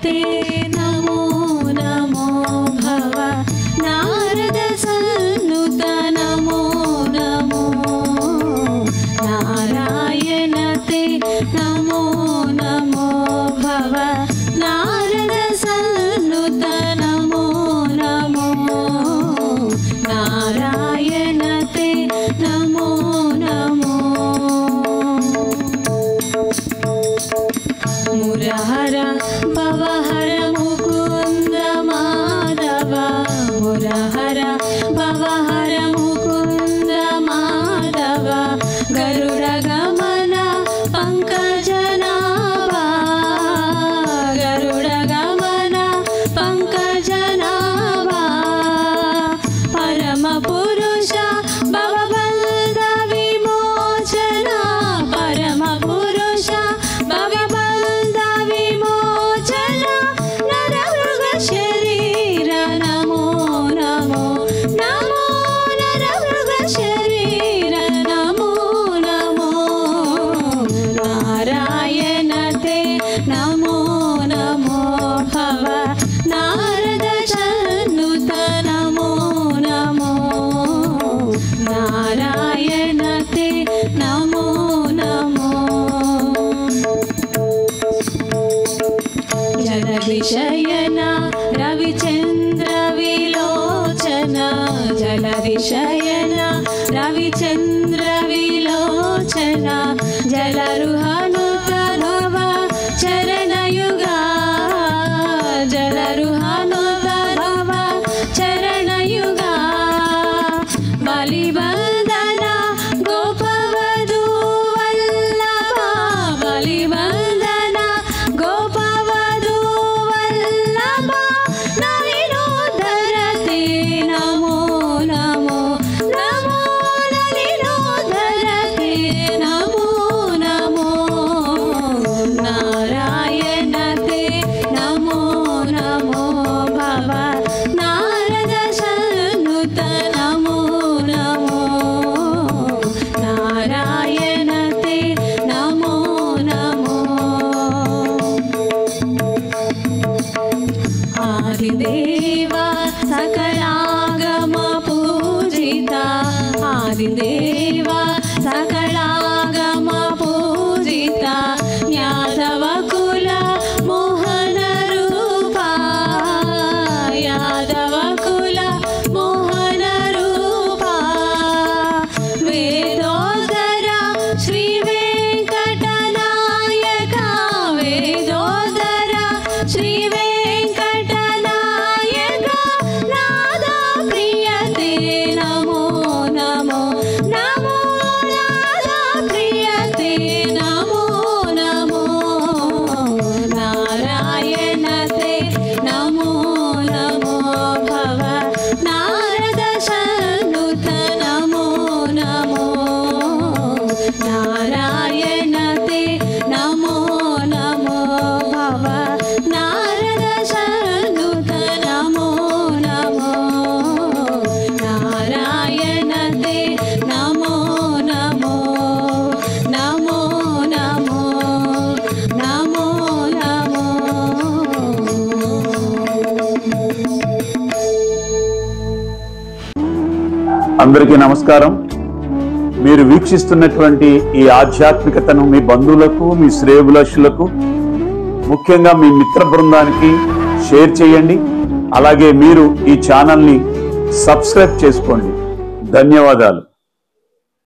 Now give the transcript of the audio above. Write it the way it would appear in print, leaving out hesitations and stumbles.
ते नमो नमो भव नारद सन्नुत नमो नमो नारायण ते नमो नमो भव नारद सन्नुत नमो नमो नारायण ते नमो नमो मुरहर भवहर मुकुंद माधव मुरहर भवहर मुकुंद माधव गरुड़ गमन पंकजनाभा गरुड़ गमन पंकजनाभा परम पुरुष भवबंध विमोचन परम पुरुष भवबंध विमोचन नरमृग शरीर नमो नमो नमो नरमृग शरीर नमो नमो नारायण ते नमो नमो भव नारद सन्नुत नमो नमो नारायण ते नमो नमो जलधिशयन रविचंद्र विलोचन जलधिशयन रविचंद्र विलोचन जलरुहनुत भव चरणयुगा जलरुहनुत भव चरणयुगा बलिवंदन गोपवधू वल्लभ बलिवंदन गोपवधू वल्लभ नलिनोदर ते नमो नमो नमो नलिनोदर ते नमो नमो नारायण ते नमो नमो भव नारद सन्नुत नमो नमो नारायण ते नमो नमो आदिदेव सकलागम पूजिता आदिदेव सकलागम पूजिता यादव कुल मोहन रूपा यादव कुल मोहन रूपा वेदोदर श्री वेंकटनायक वेदोदर श्री वेंकटनायक नाद प्रिय ते नमो नमो नमो नाद प्रिय ते नमो नमो नारायण ते नमो नमो भव नारद सन्नुत नमो नमो नारायण ते नमो नमो भव नारद सन्नुत नमो नमो नारायण ते नमो नमो नमो नमो नमो नमो అందరికీ నమస్కారం. మీరు వీక్షిస్తున్నటువంటి ఈ ఆధ్యాత్మికతను మీ బంధువులకు మీ శ్రేయోభిలాషులకు ముఖ్యంగా మీ మిత్ర బృందానికి షేర్ చేయండి. అలాగే మీరు ఈ ఛానల్ని సబ్స్క్రైబ్ చేసుకోండి. ధన్యవాదాలు.